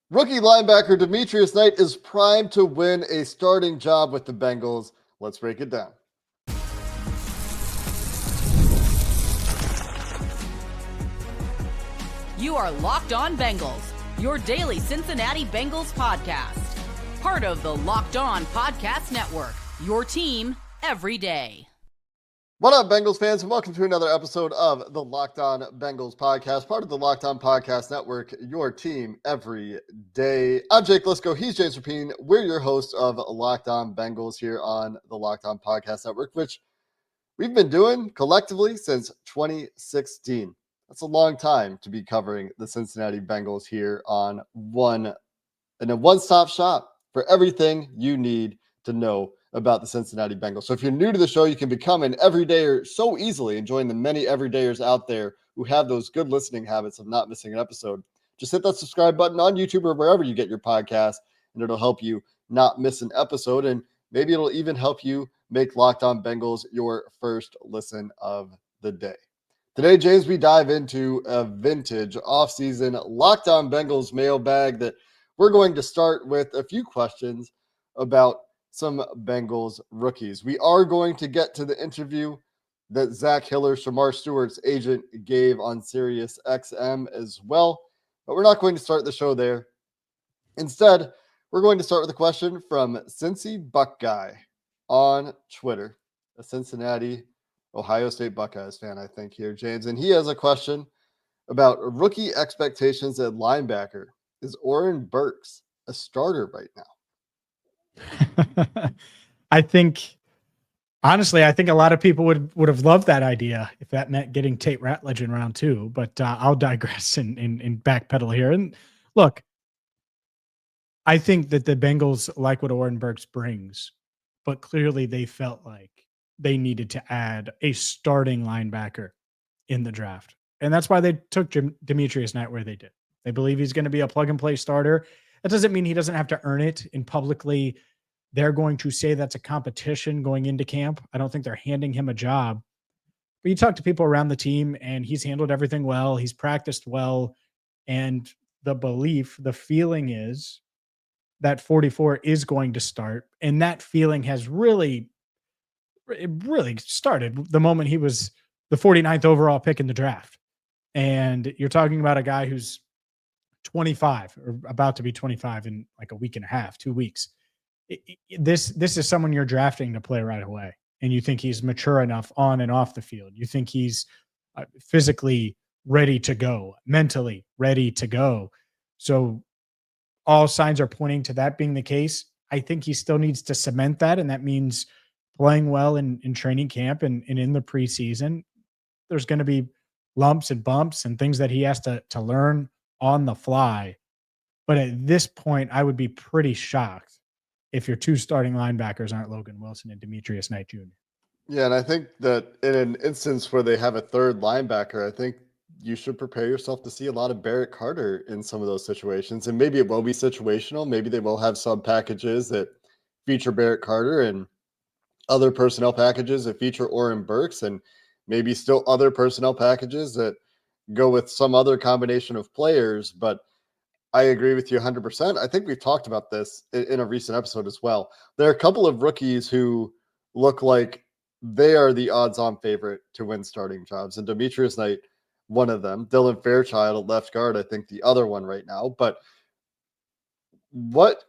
Rookie linebacker Demetrius Knight is primed to win a starting job with the Bengals. Let's break it down. You are Locked On Bengals, your daily Cincinnati Bengals podcast. Part of the Locked On Podcast Network, your team every day. What up, Bengals fans, and welcome to another episode of the Locked On Bengals podcast, part of the Locked On Podcast Network, your team every day. I'm Jake Liscow. He's James Rapien. We're your hosts of Locked On Bengals here on the Locked On Podcast Network, which we've been doing collectively since 2016. That's a long time to be covering the Cincinnati Bengals here on a one-stop shop for everything you need to know about the Cincinnati Bengals. So if you're new to the show, you can become an everydayer so easily and join the many everydayers out there who have those good listening habits of not missing an episode. Just hit that subscribe button on YouTube or wherever you get your podcast, and it'll help you not miss an episode. And maybe it'll even help you make Locked On Bengals your first listen of the day. Today, James, we dive into a vintage offseason Locked On Bengals mailbag that we're going to start with a few questions about some Bengals rookies. We are going to get to the interview that Zach Hiller, Shamar Stewart's agent, gave on Sirius XM as well, but we're not going to start the show there. Instead, we're going to start with a question from Cincy Buckguy on Twitter, a Cincinnati, Ohio State Buckeyes fan, I think here, James, and he has a question about rookie expectations at linebacker. Is Oren Burks a starter right now? Honestly, I think a lot of people would have loved that idea if that meant getting Tate Ratledge in round two, but I'll digress and backpedal here. And look, I think that the Bengals like what Oren Burks brings, but clearly they felt like they needed to add a starting linebacker in the draft. And that's why they took Demetrius Knight where they did. They believe he's going to be a plug and play starter. That doesn't mean he doesn't have to earn it. And publicly, they're going to say that's a competition going into camp. I don't think they're handing him a job. But you talk to people around the team, and he's handled everything well. He's practiced well. And the belief, the feeling is that 44 is going to start. And that feeling has really started the moment he was the 49th overall pick in the draft. And you're talking about a guy who's 25 or about to be 25 in like a week and a half, 2 weeks. This is someone you're drafting to play right away. And you think he's mature enough on and off the field. You think he's physically ready to go, mentally ready to go. So all signs are pointing to that being the case. I think he still needs to cement that. And that means playing well in training camp and in the preseason. There's going to be lumps and bumps and things that he has to learn on the fly. But at this point, I would be pretty shocked if your two starting linebackers aren't Logan Wilson and Demetrius Knight Jr. Yeah, and I think that in an instance where they have a third linebacker, I think you should prepare yourself to see a lot of Barrett Carter in some of those situations. And maybe it will be situational. Maybe they will have sub packages that feature Barrett Carter and other personnel packages that feature Oren Burks, and maybe still other personnel packages that go with some other combination of players. But I agree with you 100%. I think we've talked about this in a recent episode as well. There are a couple of rookies who look like they are the odds-on favorite to win starting jobs, and Demetrius Knight, one of them. Dylan Fairchild at left guard, I think the other one right now. But what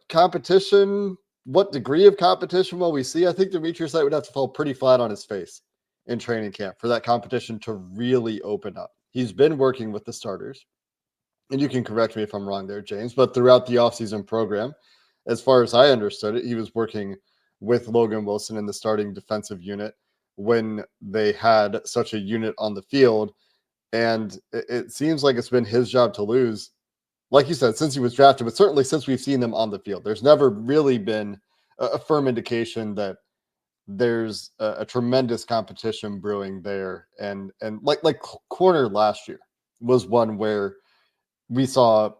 degree of competition will we see? I think Demetrius Knight would have to fall pretty flat on his face in training camp for that competition to really open up. He's been working with the starters, and you can correct me if I'm wrong there, James, but throughout the offseason program, as far as I understood it, he was working with Logan Wilson in the starting defensive unit when they had such a unit on the field. And it seems like it's been his job to lose, like you said, since he was drafted, but certainly since we've seen them on the field. There's never really been a firm indication that there's a tremendous competition brewing there. And like corner last year was one where we saw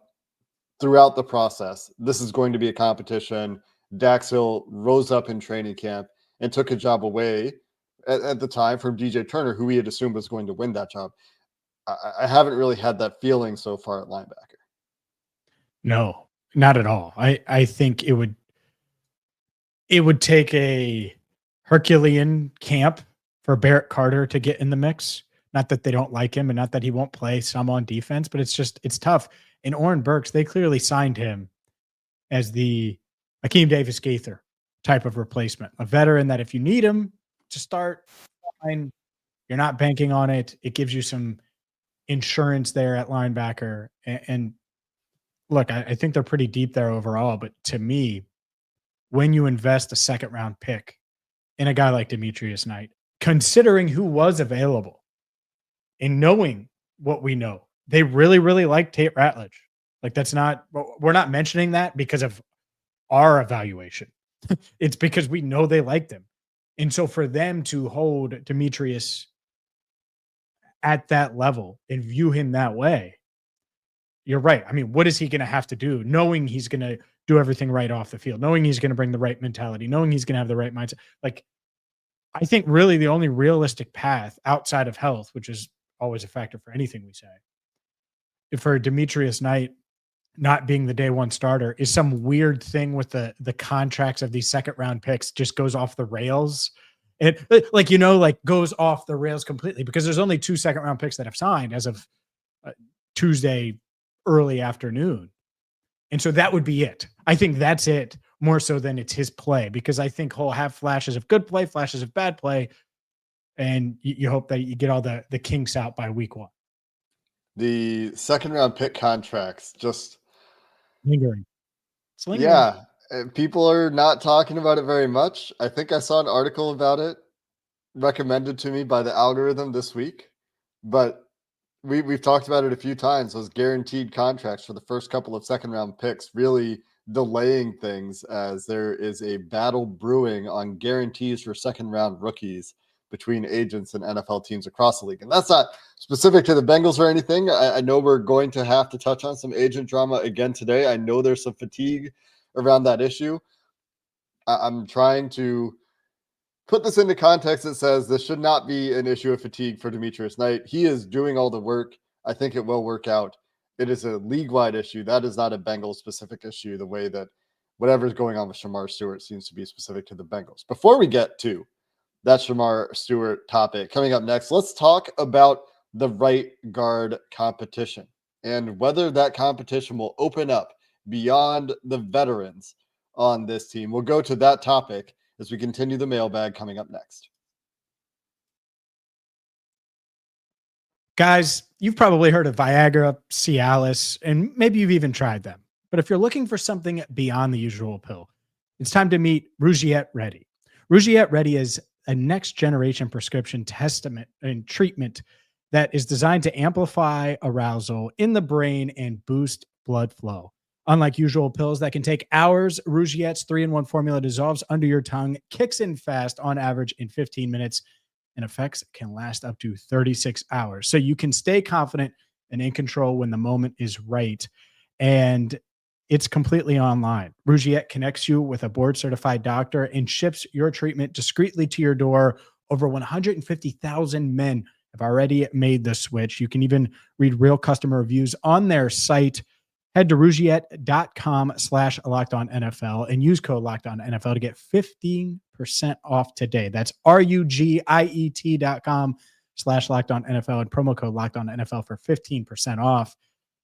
throughout the process, this is going to be a competition. Dax Hill rose up in training camp and took a job away at the time from DJ Turner, who we had assumed was going to win that job. I haven't really had that feeling so far at linebacker. No. Not at all. I think it would take a Herculean camp for Barrett Carter to get in the mix. Not that they don't like him and not that he won't play some on defense, but it's tough. And Oren Burks, they clearly signed him as the Akeem Davis Gaither type of replacement, a veteran that if you need him to start, fine, you're not banking on it. It gives you some insurance there at linebacker. And look, I think they're pretty deep there overall. But to me, when you invest a second round pick in a guy like Demetrius Knight, considering who was available and knowing what we know, they really, really like Tate Ratledge. Like we're not mentioning that because of our evaluation. It's because we know they liked him. And so for them to hold Demetrius at that level and view him that way, you're right. I mean, what is he going to have to do knowing he's going to do everything right off the field, knowing he's going to bring the right mentality, knowing he's going to have the right mindset? Like, I think really the only realistic path outside of health, which is always a factor for anything we say, for Demetrius Knight not being the day one starter, is some weird thing with the contracts of these second round picks just goes off the rails. It goes off the rails completely because there's only 2 second round picks that have signed as of Tuesday early afternoon. And so that would be it. I think that's it more so than it's his play, because I think he'll have flashes of good play, flashes of bad play. And you hope that you get all the kinks out by week 1. The second round pick contracts just lingering. It's lingering. Yeah, people are not talking about it very much. I think I saw an article about it recommended to me by the algorithm this week, but we've talked about it a few times. Those guaranteed contracts for the first couple of second round picks really delaying things, as there is a battle brewing on guarantees for second round rookies between agents and NFL teams across the league. And that's not specific to the Bengals or anything. I know we're going to have to touch on some agent drama again today. I know there's some fatigue around that issue. I'm trying to put this into context that says this should not be an issue of fatigue for Demetrius Knight. He is doing all the work. I think it will work out. It is a league-wide issue. That is not a Bengals-specific issue, the way that whatever's going on with Shamar Stewart seems to be specific to the Bengals. Before we get to that Shamar Stewart topic, coming up next, let's talk about the right guard competition and whether that competition will open up beyond the veterans on this team. We'll go to that topic as we continue the mailbag coming up next. Guys, you've probably heard of Viagra, Cialis, and maybe you've even tried them. But if you're looking for something beyond the usual pill, it's time to meet Rugiet Ready. Rugiet Ready is a next generation prescription testament and treatment that is designed to amplify arousal in the brain and boost blood flow. Unlike usual pills that can take hours, Rugiet's 3-in-1 formula dissolves under your tongue, kicks in fast on average in 15 minutes, and effects can last up to 36 hours. So you can stay confident and in control when the moment is right. And it's completely online. Rugiet connects you with a board-certified doctor and ships your treatment discreetly to your door. Over 150,000 men have already made the switch. You can even read real customer reviews on their site. Head to Rugiet.com/LockedOnNFL and use code LockedOnNFL to get 15% off today. That's RUGIET.com/LockedOnNFL and promo code LockedOnNFL for 15% off.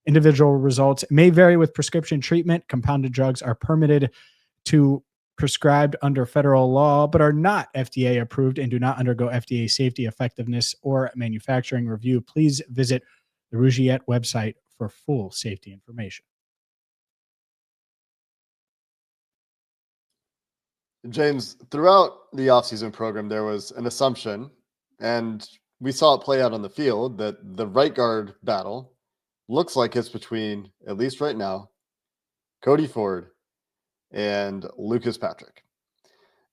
Individual results may vary with prescription treatment. Compounded drugs are permitted to prescribed under federal law, but are not FDA approved and do not undergo FDA safety, effectiveness, or manufacturing review. Please visit the Rugiet website for full safety information. James, throughout the offseason program, there was an assumption, and we saw it play out on the field, that the right guard battle looks like it's between, at least right now, Cody Ford and Lucas Patrick.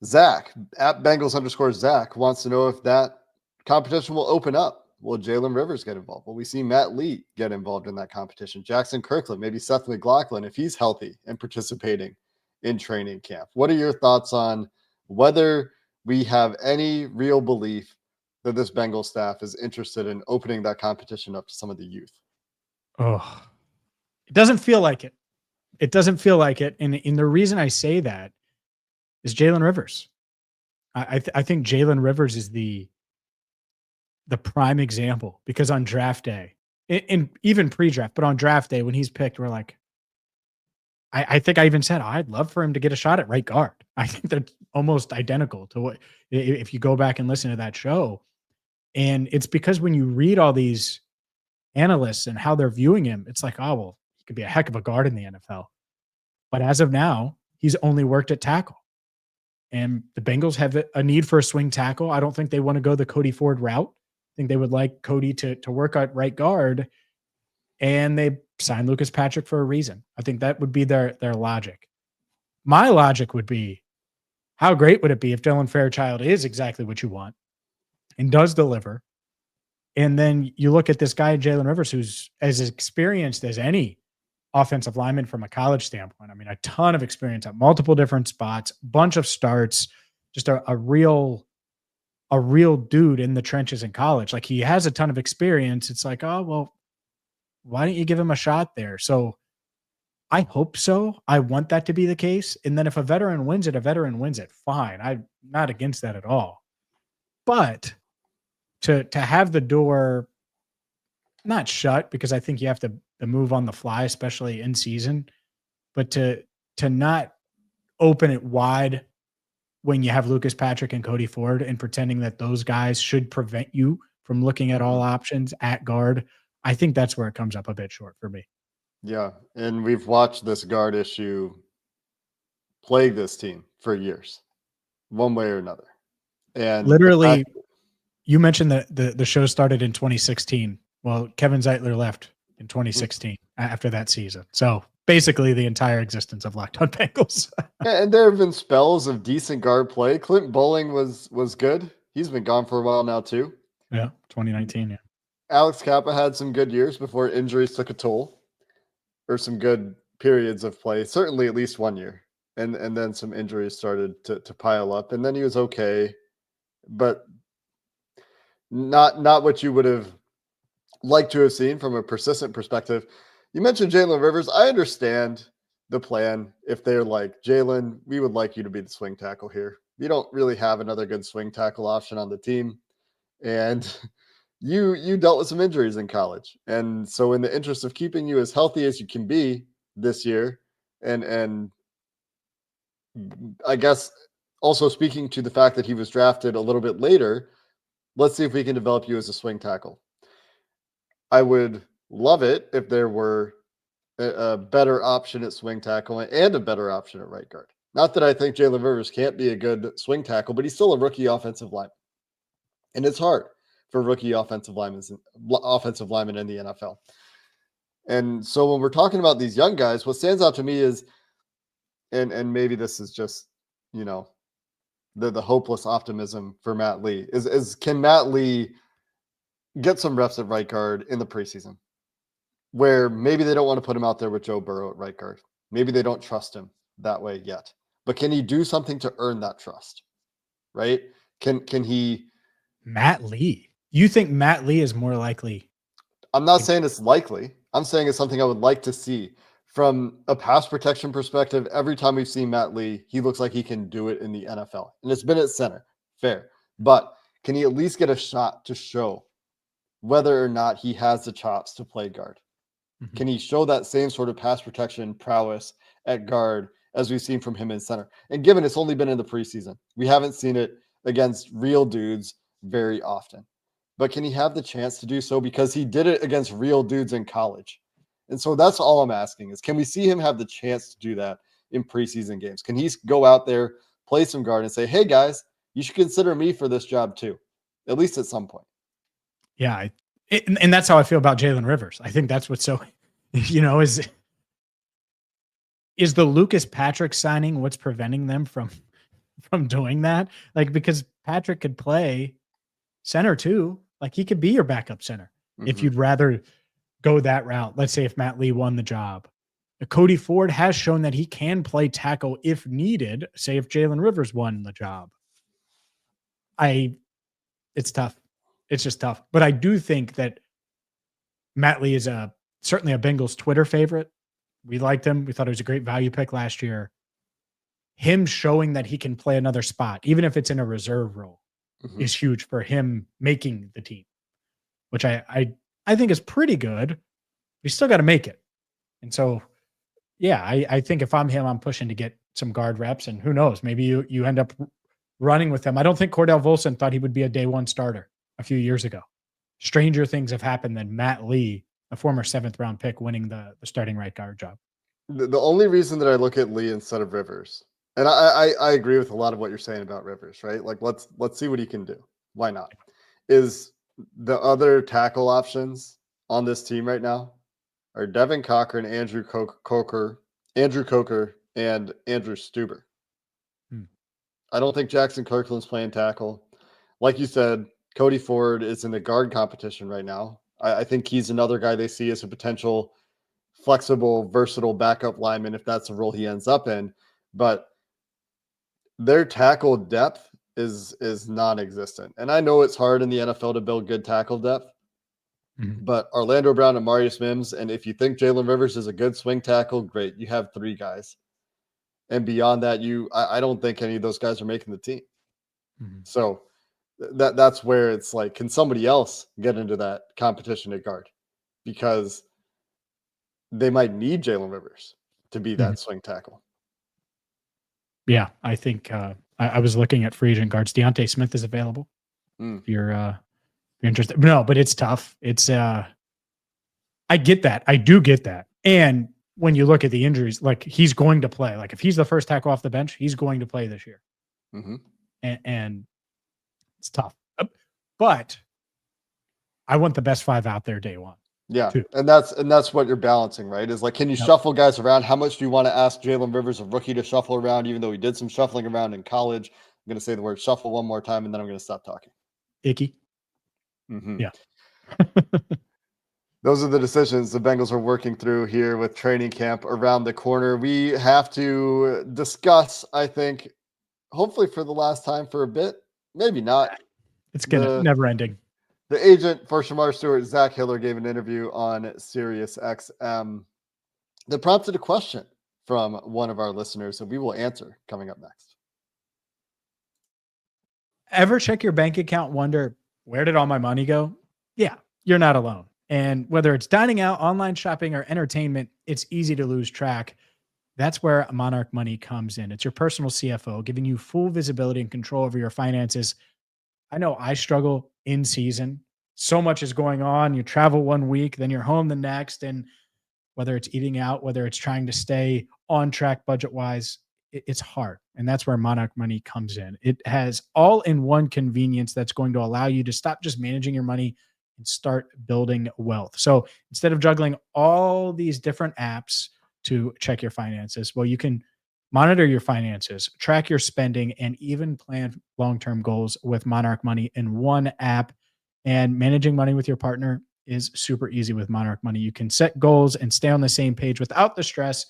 Zach, at Bengals_Zach, wants to know if that competition will open up. Will Jalen Rivers get involved? Will we see Matt Lee get involved in that competition? Jackson Kirkland, maybe Seth McLaughlin, if he's healthy and participating in training camp. What are your thoughts on whether we have any real belief that this Bengals staff is interested in opening that competition up to some of the youth? Oh, it doesn't feel like it. It doesn't feel like it. And the reason I say that is Jalen Rivers. I think Jalen Rivers is the prime example, because on draft day, and even pre-draft, but on draft day when he's picked, we're like, I think I even said I'd love for him to get a shot at right guard. I think they're almost identical to what, if you go back and listen to that show. And it's because when you read all these analysts and how they're viewing him, it's like, oh, well, he could be a heck of a guard in the NFL. But as of now, he's only worked at tackle. And the Bengals have a need for a swing tackle. I don't think they want to go the Cody Ford route. I think they would like Cody to work at right guard. And they signed Lucas Patrick for a reason. I think that would be their logic. My logic would be, how great would it be if Dylan Fairchild is exactly what you want and does deliver? And then you look at this guy, Jalen Rivers, who's as experienced as any offensive lineman from a college standpoint. I mean, a ton of experience at multiple different spots, bunch of starts, just a real dude in the trenches in college. Like, he has a ton of experience. It's like, oh, well, why don't you give him a shot there? So I hope so. I want that to be the case. And then if a veteran wins it, a veteran wins it. Fine. I'm not against that at all. But to have the door not shut, because I think you have to move on the fly, especially in season, but to not open it wide when you have Lucas Patrick and Cody Ford and pretending that those guys should prevent you from looking at all options at guard, I think that's where it comes up a bit short for me. Yeah, and we've watched this guard issue plague this team for years, one way or another. And literally, you mentioned that the show started in 2016. Well, Kevin Zeitler left in 2016 after that season. So basically the entire existence of Locked On Bengals. And there have been spells of decent guard play. Clint Bowling was good. He's been gone for a while now too. Yeah, 2019, yeah. Alex Kappa had some good years before injuries took a toll, or some good periods of play, certainly at least 1 year. And then some injuries started to pile up, and then he was okay, but not what you would have liked to have seen from a persistent perspective. You mentioned Jalen Rivers. I understand the plan. If they're like, Jalen, we would like you to be the swing tackle here. You don't really have another good swing tackle option on the team. And you dealt with some injuries in college. And so in the interest of keeping you as healthy as you can be this year, and I guess also speaking to the fact that he was drafted a little bit later, let's see if we can develop you as a swing tackle. I would love it if there were a better option at swing tackle and a better option at right guard. Not that I think Jalen Rivers can't be a good swing tackle, but he's still a rookie offensive lineman. And it's hard for rookie offensive linemen in the NFL. And so when we're talking about these young guys, what stands out to me is, and maybe this is just, the hopeless optimism for Matt Lee is can Matt Lee get some reps at right guard in the preseason, where maybe they don't want to put him out there with Joe Burrow at right guard. Maybe they don't trust him that way yet, but can he do something to earn that trust? Right? Can he? Matt Lee. You think Matt Lee is more likely? I'm not saying it's likely. I'm saying it's something I would like to see from a pass protection perspective. Every time we've seen Matt Lee, he looks like he can do it in the NFL, and it's been at center. Fair. But can he at least get a shot to show whether or not he has the chops to play guard? Mm-hmm. Can he show that same sort of pass protection prowess at guard as we've seen from him in center? And given it's only been in the preseason, we haven't seen it against real dudes very often. But can he have the chance to do so? Because he did it against real dudes in college. And so that's all I'm asking is, can we see him have the chance to do that in preseason games? Can he go out there, play some guard, and say, hey, guys, you should consider me for this job too, at least at some point? Yeah. And that's how I feel about Jalen Rivers. I think that's what's so, is the Lucas Patrick signing what's preventing them from doing that? Like, because Patrick could play center too. Like, he could be your backup center if you'd rather go that route. Let's say if Matt Lee won the job. Cody Ford has shown that he can play tackle if needed. Say if Jalen Rivers won the job. It's tough. It's just tough. But I do think that Matt Lee is certainly a Bengals Twitter favorite. We liked him. We thought he was a great value pick last year. Him showing that he can play another spot, even if it's in a reserve role, is huge for him making the team, which I think is pretty good. We still got to make it. And so, yeah, I think if I'm him, I'm pushing to get some guard reps, and who knows, maybe you end up running with him. I don't think Cordell Volson thought he would be a day one starter a few years ago. Stranger things have happened than Matt Lee, a former 7th round pick, winning the starting right guard job. The only reason that I look at Lee instead of Rivers, and I agree with a lot of what you're saying about Rivers, right? Like let's see what he can do. Why not? Is the other tackle options on this team right now are Devin Cochran, Andrew Coker, and Andrew Stuber. I don't think Jackson Kirkland's playing tackle. Like you said, Cody Ford is in the guard competition right now. I think he's another guy they see as a potential flexible, versatile backup lineman if that's the role he ends up in. But their tackle depth is non-existent. And I know it's hard in the NFL to build good tackle depth, but Orlando Brown and Marius Mims, and if you think Jalen Rivers is a good swing tackle, great. You have 3 guys. And beyond that, I don't think any of those guys are making the team. So that's where it's like, can somebody else get into that competition at guard? Because they might need Jalen Rivers to be that swing tackle. Yeah, I think I was looking at free agent guards. Deontay Smith is available. If you're interested. No, but it's tough. It's I get that. I do get that. And when you look at the injuries, like he's going to play. Like if he's the first tackle off the bench, he's going to play this year. And it's tough. But I want the best 5 out there day one. Yeah, and that's what you're balancing, right? Is like, can you shuffle guys around? How much do you want to ask Jalen Rivers, a rookie, to shuffle around, even though he did some shuffling around in college? I'm going to say the word shuffle one more time, and then I'm going to stop talking. Icky. Yeah. Those are the decisions the Bengals are working through here with training camp around the corner. We have to discuss, I think, hopefully for the last time for a bit, maybe not. It's never ending. The agent for Shamar Stewart, Zach Hiller, gave an interview on Sirius XM that prompted a question from one of our listeners that we will answer coming up next. Ever check your bank account and wonder, where did all my money go? Yeah, you're not alone. And whether it's dining out, online shopping, or entertainment, it's easy to lose track. That's where Monarch Money comes in. It's your personal CFO, giving you full visibility and control over your finances. I know I struggle in season. So much is going on. You travel one week, then you're home the next. And whether it's eating out, whether it's trying to stay on track budget-wise, it's hard. And that's where Monarch Money comes in. It has all-in-one convenience that's going to allow you to stop just managing your money and start building wealth. So instead of juggling all these different apps to check your finances, well, you can monitor your finances, track your spending, and even plan long-term goals with Monarch Money in one app. And managing money with your partner is super easy with Monarch Money. You can set goals and stay on the same page without the stress.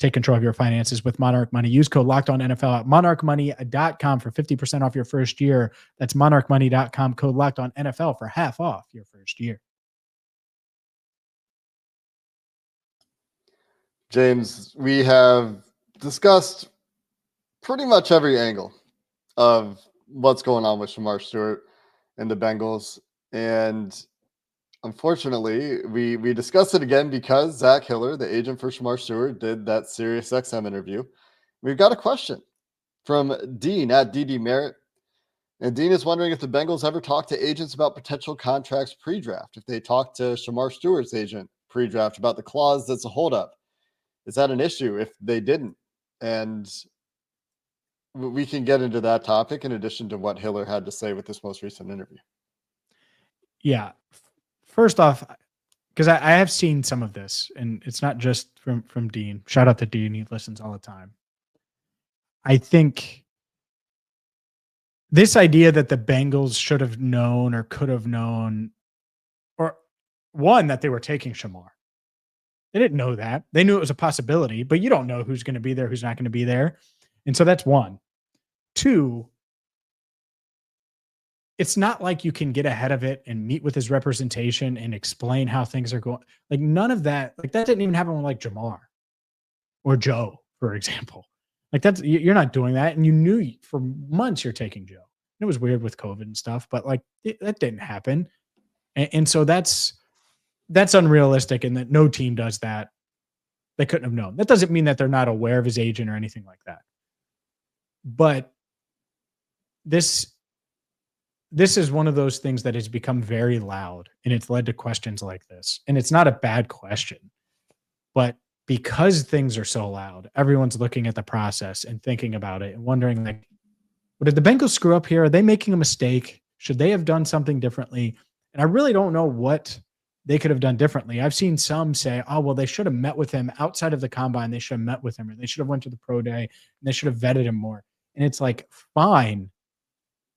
Take control of your finances with Monarch Money. Use code LOCKEDONNFL at monarchmoney.com for 50% off your first year. That's monarchmoney.com, code LOCKEDONNFL for half off your first year. James, we have discussed pretty much every angle of what's going on with Shamar Stewart and the Bengals. And unfortunately, we discussed it again because Zach Hiller, the agent for Shamar Stewart, did that Sirius XM interview. We've got a question from Dean at DD Merritt. And Dean is wondering if the Bengals ever talked to agents about potential contracts pre-draft. If they talked to Shamar Stewart's agent pre-draft about the clause that's a holdup. Is that an issue if they didn't? And we can get into that topic in addition to what Hiller had to say with this most recent interview. Yeah. First off, because I have seen some of this, and it's not just from Dean. Shout out to Dean. He listens all the time. I think this idea that the Bengals should have known or could have known, or one, that they were taking Shamar. They didn't know that. They knew it was a possibility, but you don't know who's going to be there, who's not going to be there. And so that's one. Two, it's not like you can get ahead of it and meet with his representation and explain how things are going. Like none of that, like that didn't even happen with like Jamar. or Joe, for example. Like you're not doing that. And you knew for months you're taking Joe. It was weird with COVID and stuff, but like that didn't happen. And so that's unrealistic, and that no team does that. They couldn't have known. That doesn't mean that they're not aware of his agent or anything like that. But this is one of those things that has become very loud, and it's led to questions like this. And it's not a bad question, but because things are so loud, everyone's looking at the process and thinking about it and wondering, like, well, did the Bengals screw up here? Are they making a mistake? Should they have done something differently? And I really don't know what they could have done differently. I've seen some say, oh, well, they should have met with him outside of the combine. They should have met with him, or they should have went to the pro day, and they should have vetted him more. And it's like, fine,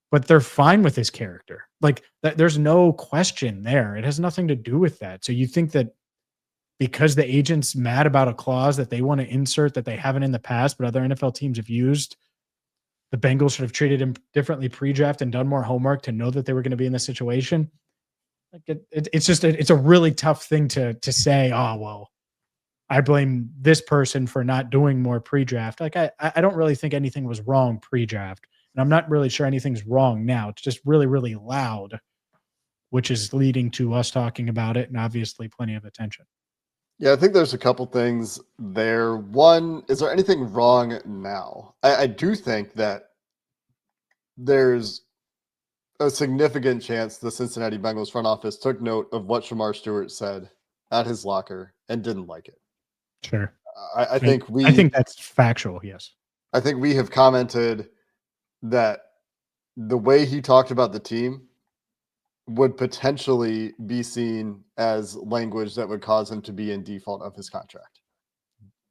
but they're fine with his character. Like there's no question there. It has nothing to do with that. So you think that because the agent's mad about a clause that they want to insert that they haven't in the past, but other NFL teams have used, the Bengals should have treated him differently pre-draft and done more homework to know that they were going to be in this situation? Like it's a really tough thing to say, oh, well, I blame this person for not doing more pre-draft. Like I don't really think anything was wrong pre-draft, and I'm not really sure anything's wrong now. It's just really, really loud, which is leading to us talking about it and obviously plenty of attention. Yeah, I think there's a couple things there. One, is there anything wrong now? I do think that there's a significant chance the Cincinnati Bengals front office took note of what Shamar Stewart said at his locker and didn't like it. Sure. I think that's factual. Yes. I think we have commented that the way he talked about the team would potentially be seen as language that would cause him to be in default of his contract,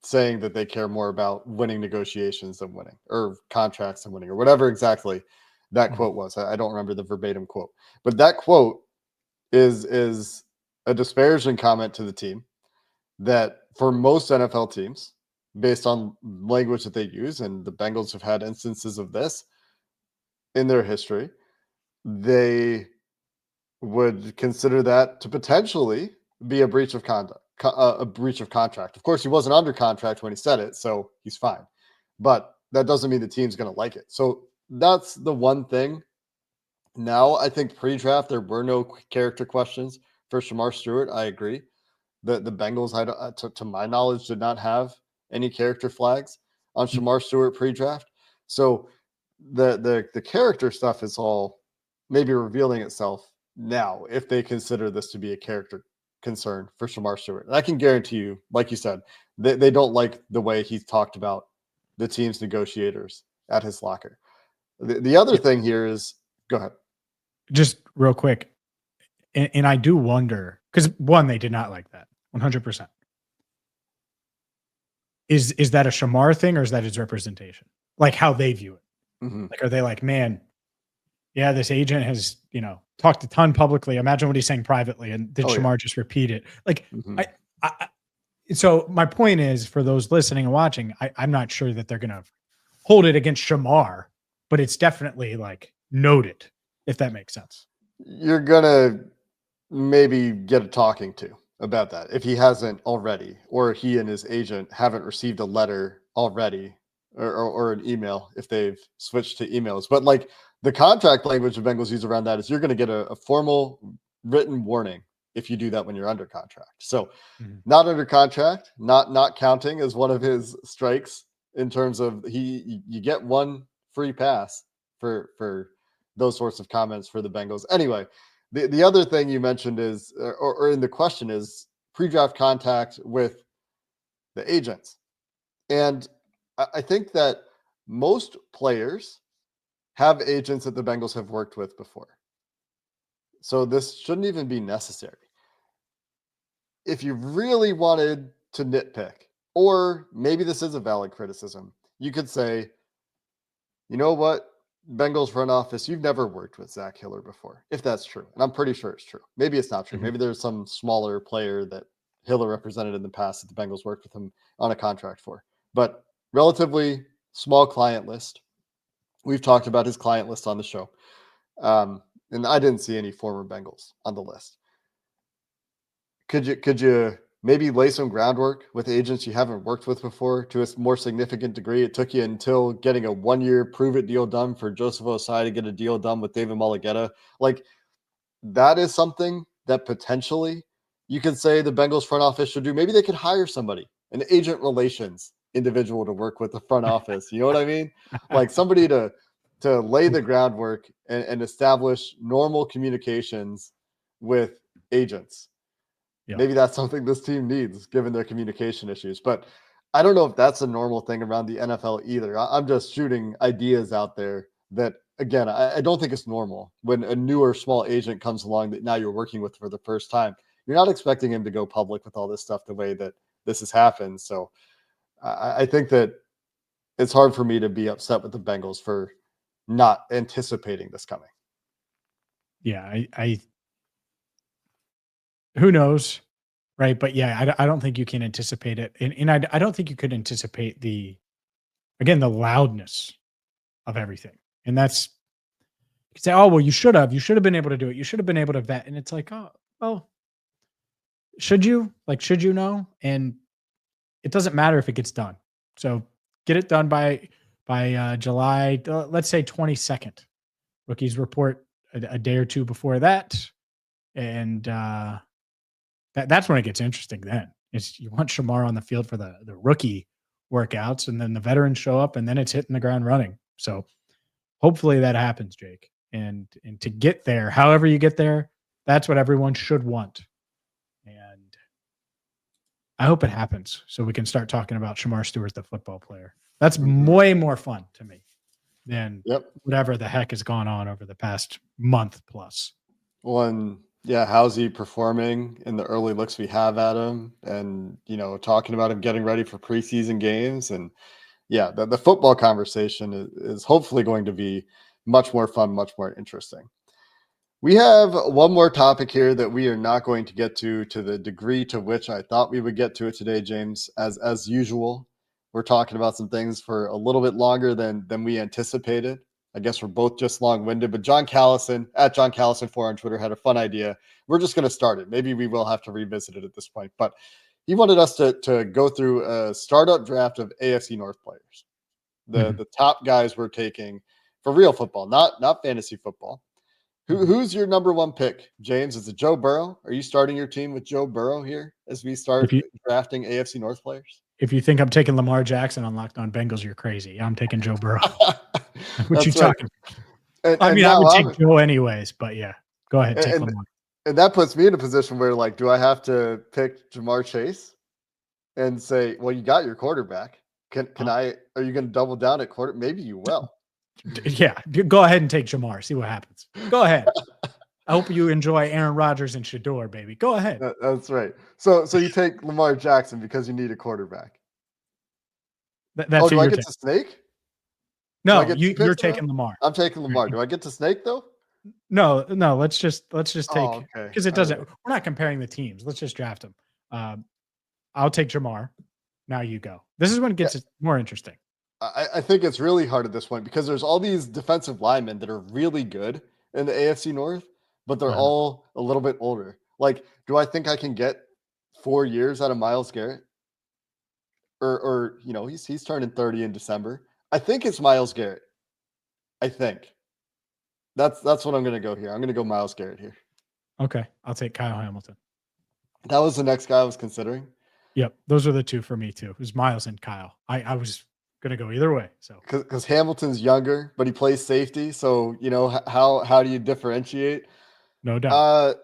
saying that they care more about winning negotiations than winning, or contracts than winning, or whatever exactly that quote was. I don't remember the verbatim quote, but that quote is a disparaging comment to the team that for most NFL teams, based on language that they use, and the Bengals have had instances of this in their history, they would consider that to potentially be a breach of conduct, a breach of contract. Of course, he wasn't under contract when he said it, so he's fine. But that doesn't mean the team's going to like it. So that's the one thing. Now, I think pre-draft, there were no character questions for Shamar Stewart. I agree. The Bengals, to my knowledge, did not have any character flags on Shamar Stewart pre-draft. So the character stuff is all maybe revealing itself now if they consider this to be a character concern for Shamar Stewart. And I can guarantee you, like you said, they don't like the way he talked about the team's negotiators at his locker. The other thing here is, go ahead. Just real quick. And I do wonder, because one, they did not like that 100%. Is that a Shamar thing, or is that his representation? Like how they view it? Mm-hmm. Like, are they like, man, yeah, this agent has, talked a ton publicly. Imagine what he's saying privately. And did Shamar just repeat it? Like, mm-hmm. So my point is, for those listening and watching, I'm not sure that they're going to hold it against Shamar, but it's definitely like noted, if that makes sense. You're going to maybe get a talking to about that if he hasn't already, or he and his agent haven't received a letter already, or an email if they've switched to emails. But like the contract language the Bengals use around that is you're going to get a formal written warning if you do that when you're under contract. So not under contract, not counting as one of his strikes in terms of you get one free pass for those sorts of comments for the Bengals. Anyway, the other thing you mentioned is, or in the question is, pre-draft contact with the agents. And I think that most players have agents that the Bengals have worked with before. So this shouldn't even be necessary. If you really wanted to nitpick, or maybe this is a valid criticism, you could say, you know what, Bengals front office, you've never worked with Zach Hiller before, if that's true. And I'm pretty sure it's true. Maybe it's not true. Maybe there's some smaller player that Hiller represented in the past that the Bengals worked with him on a contract for. But relatively small client list. We've talked about his client list on the show. And I didn't see any former Bengals on the list. Could you maybe lay some groundwork with agents you haven't worked with before to a more significant degree. It took you until getting a 1-year prove-it deal done for Joseph Osai to get a deal done with David Mulligetta. Like, that is something that potentially you could say the Bengals front office should do. Maybe they could hire somebody, an agent relations individual to work with the front office. You know what I mean? Like somebody to lay the groundwork and establish normal communications with agents. Yeah. Maybe that's something this team needs given their communication issues. But I don't know if that's a normal thing around the NFL either. I'm just shooting ideas out there that, again, I don't think it's normal when a newer small agent comes along that now you're working with for the first time. You're not expecting him to go public with all this stuff the way that this has happened. So I think that it's hard for me to be upset with the Bengals for not anticipating this coming. Yeah, I who knows, right? But yeah, I don't think you can anticipate it, and I don't think you could anticipate the loudness of everything. And that's, you could say, oh well, you should have been able to do it. You should have been able to vet, and it's like, oh well, should you know? And it doesn't matter if it gets done. So get it done by July, let's say 22nd. Rookies report a day or two before that, and that's when it gets interesting. Then it's, you want Shamar on the field for the rookie workouts, and then the veterans show up, and then it's hitting the ground running. So hopefully that happens, Jake. And to get there, however you get there, that's what everyone should want. And I hope it happens so we can start talking about Shamar Stewart, the football player. That's way more fun to me than whatever the heck has gone on over the past month plus. Well, yeah, how's he performing in the early looks we have at him? And, talking about him getting ready for preseason games. And yeah, the football conversation is hopefully going to be much more fun, much more interesting. We have one more topic here that we are not going to get to the degree to which I thought we would get to it today, James. As usual, we're talking about some things for a little bit longer than we anticipated. I guess we're both just long-winded, but John Callison, at John Callison4 on Twitter, had a fun idea. We're just going to start it. Maybe we will have to revisit it at this point, but he wanted us to go through a startup draft of AFC North players. The top guys we're taking for real football, not fantasy football. Who's your number one pick, James? Is it Joe Burrow? Are you starting your team with Joe Burrow here as we start drafting AFC North players? If you think I'm taking Lamar Jackson on Locked On Bengals, you're crazy. I'm taking Joe Burrow. What you talking about? I would take Joe anyways, but yeah, go ahead, take Lamar. And that puts me in a position where, like, do I have to pick Jamar Chase and say, well, you got your quarterback. Are you going to double down at quarter? Maybe you will. Yeah, go ahead and take Jamar. See what happens. Go ahead. I hope you enjoy Aaron Rodgers and Shador, baby. Go ahead. That's right. So you take Lamar Jackson because you need a quarterback. That's do I get to snake? No, you're taking Lamar. I'm taking Lamar. Do I get to snake though? No. Let's just take, because it doesn't. Right. We're not comparing the teams. Let's just draft them. I'll take Jamar. Now you go. This is when it gets more interesting. I think it's really hard at this point because there's all these defensive linemen that are really good in the AFC North, but they're all a little bit older. Like, do I think I can get 4 years out of Myles Garrett? Or he's turning 30 in December. I think it's Myles Garrett. I think. That's what I'm going to go here. I'm going to go Myles Garrett here. Okay. I'll take Kyle Hamilton. That was the next guy I was considering. Yep. Those are the two for me too. It was Myles and Kyle. I was going to go either way. So because Hamilton's younger, but he plays safety. So, how do you differentiate? No doubt.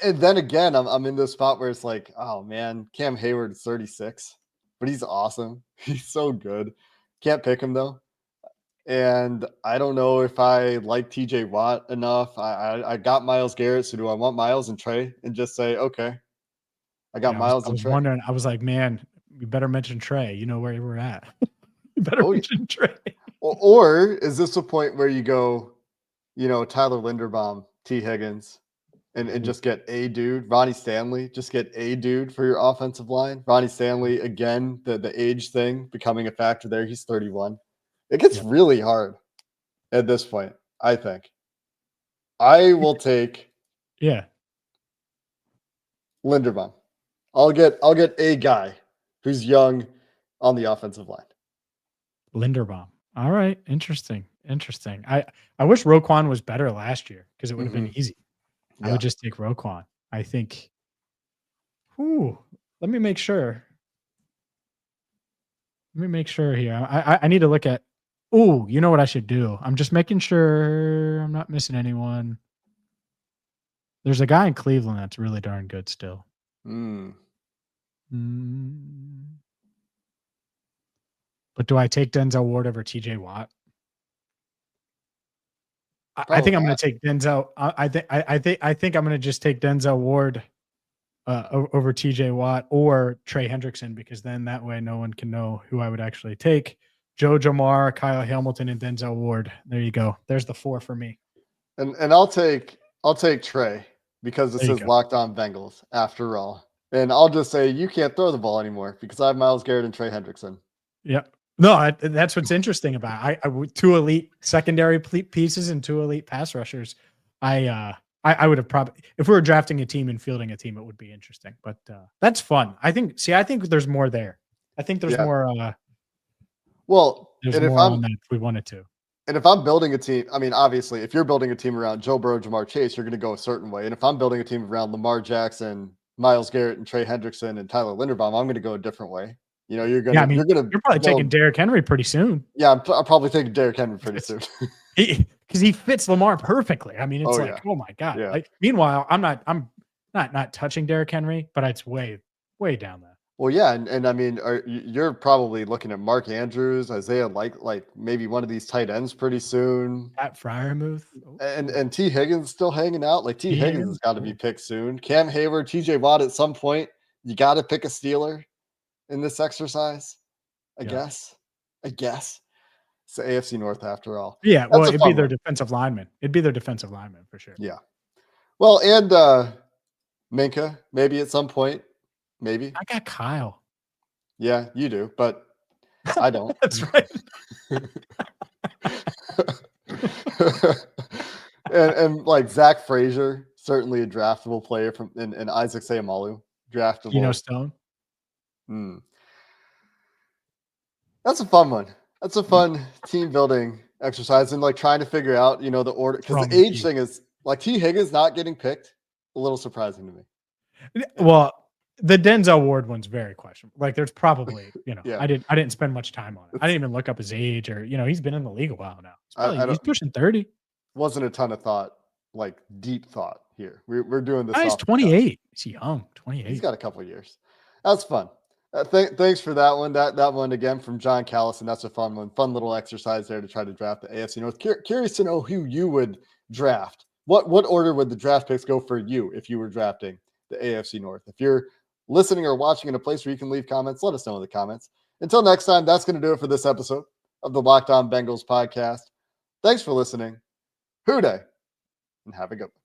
And then again, I'm in this spot where it's like, oh man, Cam Hayward is 36, but he's awesome. He's so good. Can't pick him though. And I don't know if I like TJ Watt enough. I got Myles Garrett. So do I want Myles and Trey and just say, okay, I got Myles and Trey? I was wondering, I was like, man, you better mention Trey. You know where we're at. You better mention Trey. Or is this a point where you go, Tyler Linderbaum, T. Higgins, and just get a dude, Ronnie Stanley, just get a dude for your offensive line? Ronnie Stanley, again, the age thing becoming a factor there. He's 31. It gets really hard at this point, I think. I will take Linderbaum. I'll get a guy who's young on the offensive line. Linderbaum. All right. Interesting. I wish Roquan was better last year because it would have been easy. Yeah. I would just take Roquan. I think. Let me make sure. Here. I need to look at. You know what I should do? I'm just making sure I'm not missing anyone. There's a guy in Cleveland that's really darn good still. But do I take Denzel Ward over TJ Watt? I think I'm going to take Denzel. I think I'm going to just take Denzel Ward over TJ Watt or Trey Hendrickson, because then that way no one can know who I would actually take. Joe Jamar, Kyle Hamilton, and Denzel Ward. There you go. There's the 4 for me. And I'll take Trey because this is Locked On Bengals after all. And I'll just say you can't throw the ball anymore because I have Myles Garrett and Trey Hendrickson. Yep. No, that's what's interesting about it. I 2 elite secondary pieces and 2 elite pass rushers. I would have probably, if we were drafting a team and fielding a team, it would be interesting. But that's fun. I think there's more there. I think there's more. There's more on that if we wanted to. And if I'm building a team, I mean, obviously, if you're building a team around Joe Burrow, Jamar Chase, you're going to go a certain way. And if I'm building a team around Lamar Jackson, Myles Garrett, and Trey Hendrickson, and Tyler Linderbaum, I'm going to go a different way. You know, you're probably taking Derrick Henry pretty soon. Yeah, I'm probably taking Derrick Henry pretty soon. Because he fits Lamar perfectly. I mean, it's oh my God. Yeah. Like, meanwhile, I'm not touching Derrick Henry, but it's way down there. Well, yeah, and I mean, you're probably looking at Mark Andrews, Isaiah, like maybe one of these tight ends pretty soon. Pat Freiermuth. And T. Higgins still hanging out. Like T. Higgins has got to be picked soon. Cam Hayward, TJ Watt at some point. You got to pick a Steeler in this exercise, I guess. It's the AFC North after all. Yeah, well, it'd be their defensive lineman. For sure. Yeah. Well, and Minka, maybe at some point. Maybe. I got Kyle. Yeah, you do, but I don't. That's right. and like Zach Frazier, certainly a draftable player and Isaac Seumalo, draftable. Stone. That's a fun one. That's a fun team building exercise and like trying to figure out, the order, because the age thing is like T. Higgins not getting picked, a little surprising to me. Well, the Denzel Ward one's very questionable. Like, there's probably, I didn't spend much time on it. I didn't even look up his age or, he's been in the league a while now. He's pushing 30. Wasn't a ton of thought, like deep thought here. We're doing this. He's 28. He's young, 28. He's got a couple of years. That's fun. Thanks for that one. That one again from John Callison. That's a fun one. Fun little exercise there to try to draft the AFC North. Curious to know who you would draft. What order would the draft picks go for you if you were drafting the AFC North? If you're listening or watching in a place where you can leave comments, let us know in the comments. Until next time, that's going to do it for this episode of the Locked On Bengals podcast. Thanks for listening. Hoo day, and have a good one.